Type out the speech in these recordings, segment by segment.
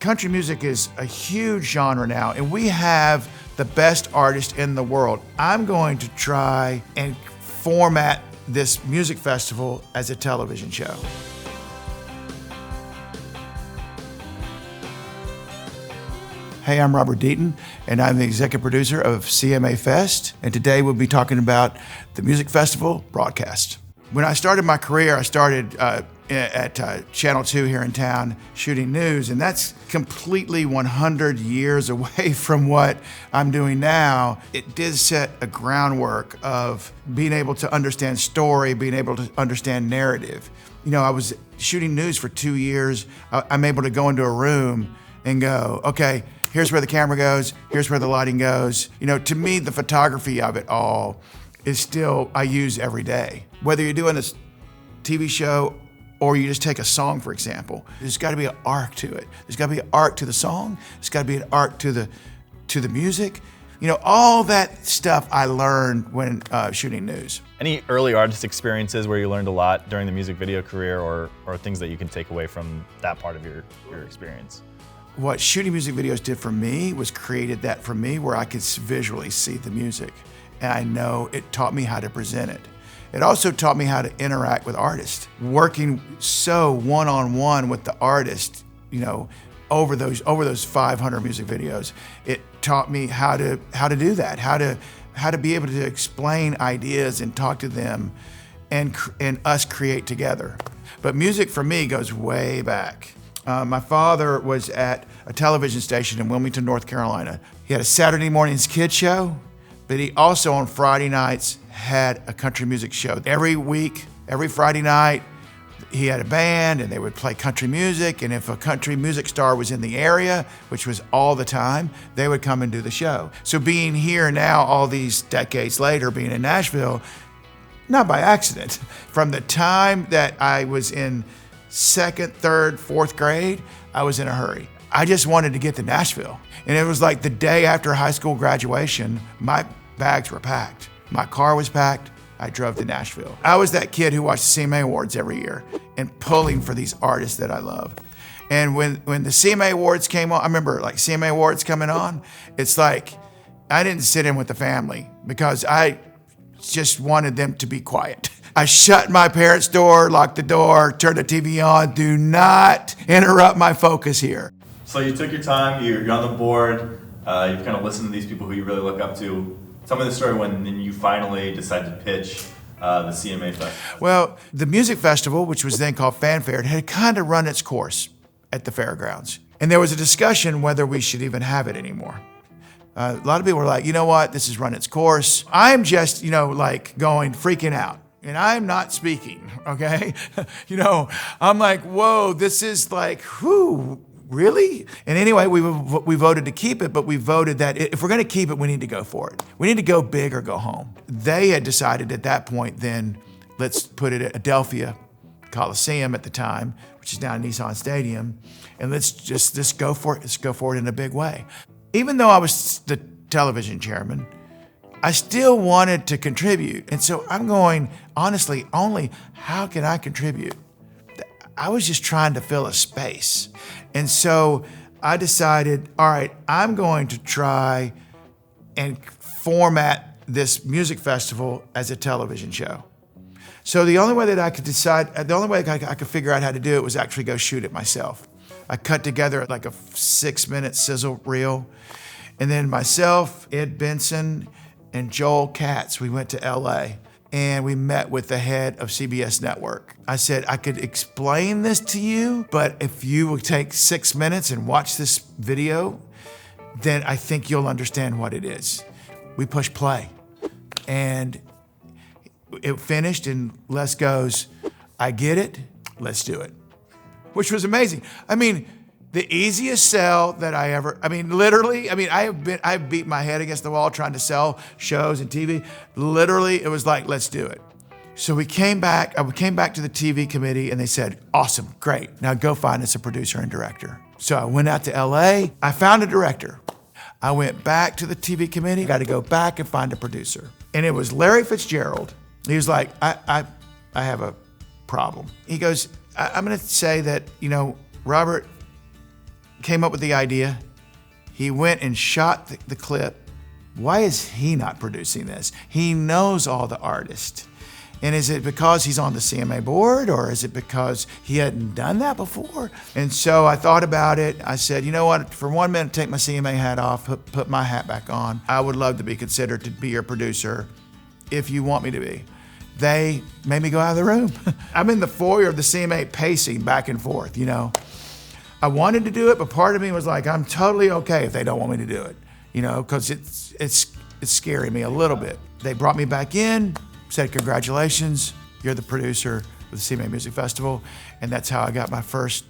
Country music is a huge genre now, and we have the best artists in the world. I'm going to try and format this music festival as a television show. Hey, I'm Robert Deaton, and I'm the executive producer of CMA Fest, and today we'll be talking about the music festival broadcast. When I started my career, I started at Channel 2 here in town shooting news, and that's completely 100 years away from what I'm doing now. It did set a groundwork of being able to understand story, being able to understand narrative. You know, I was shooting news for 2 years. I'm able to go into a room and go, okay, here's where the camera goes, here's where the lighting goes. You know, to me, the photography of it all is still, I use every day. Whether you're doing a TV show or you just take a song, for example, there's gotta be an arc to it. There's gotta be an arc to the song. There's gotta be an arc to the music. You know, all that stuff I learned when shooting news. Any early artist experiences where you learned a lot during the music video career or things that you can take away from that part of your experience? What shooting music videos did for me was created that for me where I could visually see the music. And I know it taught me how to present it. It also taught me how to interact with artists. Working so one-on-one with the artist, you know, over those 500 music videos, it taught me how to do that, how to be able to explain ideas and talk to them and us create together. But music for me goes way back. My father was at a television station in Wilmington, North Carolina. He had a Saturday mornings kids show, but he also on Friday nights had a country music show. Every week, every Friday night, he had a band and they would play country music, and if a country music star was in the area, which was all the time, they would come and do the show. So being here now, all these decades later, being in Nashville, not by accident. From the time that I was in second, third, fourth grade, I was in a hurry. I just wanted to get to Nashville. And it was like the day after high school graduation, my bags were packed. My car was packed, I drove to Nashville. I was that kid who watched the CMA Awards every year and pulling for these artists that I love. And when the CMA Awards came on, I remember like CMA Awards coming on, it's like, I didn't sit in with the family because I just wanted them to be quiet. I shut my parents' door, locked the door, turned the TV on. Do not interrupt my focus here. So you took your time, you're on the board, you've kind of listened to these people who you really look up to. Tell me the story when you finally decided to pitch the CMA Fest. Well, the music festival, which was then called Fanfare, had kind of run its course at the fairgrounds. And there was a discussion whether we should even have it anymore. A lot of people were like, you know what, this has run its course. I'm just, you know, like freaking out. And I'm not speaking, okay? You know, I'm like, whoa, this is like, whew, really? And anyway, we voted to keep it, but we voted that if we're gonna keep it, we need to go for it. We need to go big or go home. They had decided at that point then, let's put it at Adelphia Coliseum at the time, which is now Nissan Stadium, and let's go for it. Let's go for it in a big way. Even though I was the television chairman, I still wanted to contribute. And so I'm going, honestly, only how can I contribute? I was just trying to fill a space. And so I decided, all right, I'm going to try and format this music festival as a television show. So the only way that I could I could figure out how to do it was actually go shoot it myself. I cut together like a 6-minute sizzle reel. And then myself, Ed Benson, and Joel Katz, we went to LA and we met with the head of CBS Network. I said, I could explain this to you, but if you will take 6 minutes and watch this video, then I think you'll understand what it is. We pushed play and it finished and Les goes, I get it, let's do it. Which was amazing. I mean, the easiest sell that literally, I've beat my head against the wall trying to sell shows and TV. Literally, it was like, let's do it. So we came back to the TV committee and they said, awesome, great. Now go find us a producer and director. So I went out to LA, I found a director. I went back to the TV committee, got to go back and find a producer. And it was Larry Fitzgerald. He was like, I have a problem. He goes, I'm gonna say that, Robert, came up with the idea. He went and shot the clip. Why is he not producing this? He knows all the artists. And is it because he's on the CMA board, or is it because he hadn't done that before? And so I thought about it. I said, you know what, for 1 minute, take my CMA hat off, put my hat back on. I would love to be considered to be your producer if you want me to be. They made me go out of the room. I'm in the foyer of the CMA pacing back and forth, you know. I wanted to do it, but part of me was like, I'm totally okay if they don't want me to do it, you know, because it's scaring me a little bit. They brought me back in, said, congratulations, you're the producer of the CMA Music Festival, and that's how I got my first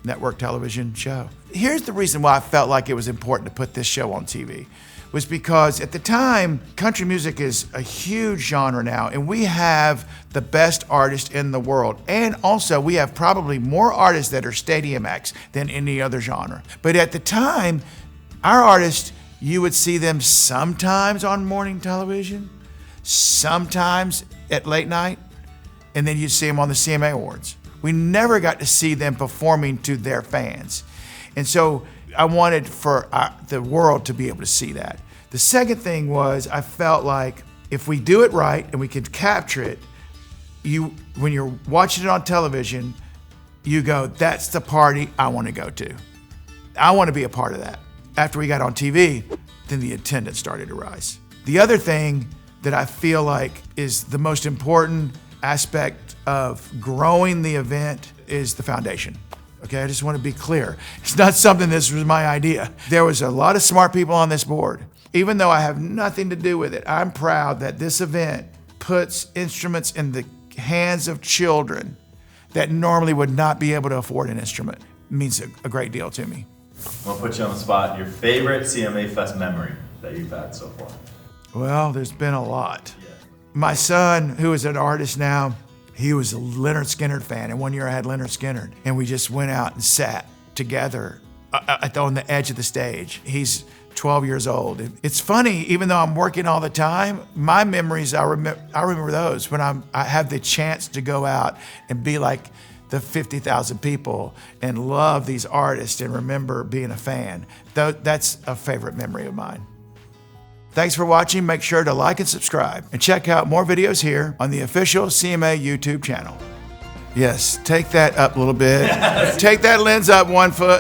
network television show. Here's the reason why I felt like it was important to put this show on TV, was because at the time, country music is a huge genre now, and we have the best artists in the world. And also, we have probably more artists that are stadium acts than any other genre. But at the time, our artists, you would see them sometimes on morning television, sometimes at late night, and then you'd see them on the CMA Awards. We never got to see them performing to their fans. And so I wanted for the world to be able to see that. The second thing was, I felt like if we do it right and we can capture it, when you're watching it on television, you go, that's the party I want to go to. I want to be a part of that. After we got on TV, then the attendance started to rise. The other thing that I feel like is the most important aspect of growing the event is the foundation. Okay, I just want to be clear. It's not something this was my idea. There was a lot of smart people on this board. Even though I have nothing to do with it, I'm proud that this event puts instruments in the hands of children that normally would not be able to afford an instrument. It means a great deal to me. I'm gonna put you on the spot. Your favorite CMA Fest memory that you've had so far? Well, there's been a lot. Yeah. My son, who is an artist now, he was a Lynyrd Skynyrd fan, and one year I had Lynyrd Skynyrd, and we just went out and sat together on the edge of the stage. He's 12 years old. It's funny, even though I'm working all the time, my memories, I remember those when I have the chance to go out and be like the 50,000 people and love these artists and remember being a fan. That's a favorite memory of mine. Thanks for watching. Make sure to like and subscribe and check out more videos here on the official CMA YouTube channel. Yes, take that up a little bit. Take that lens up 1 foot.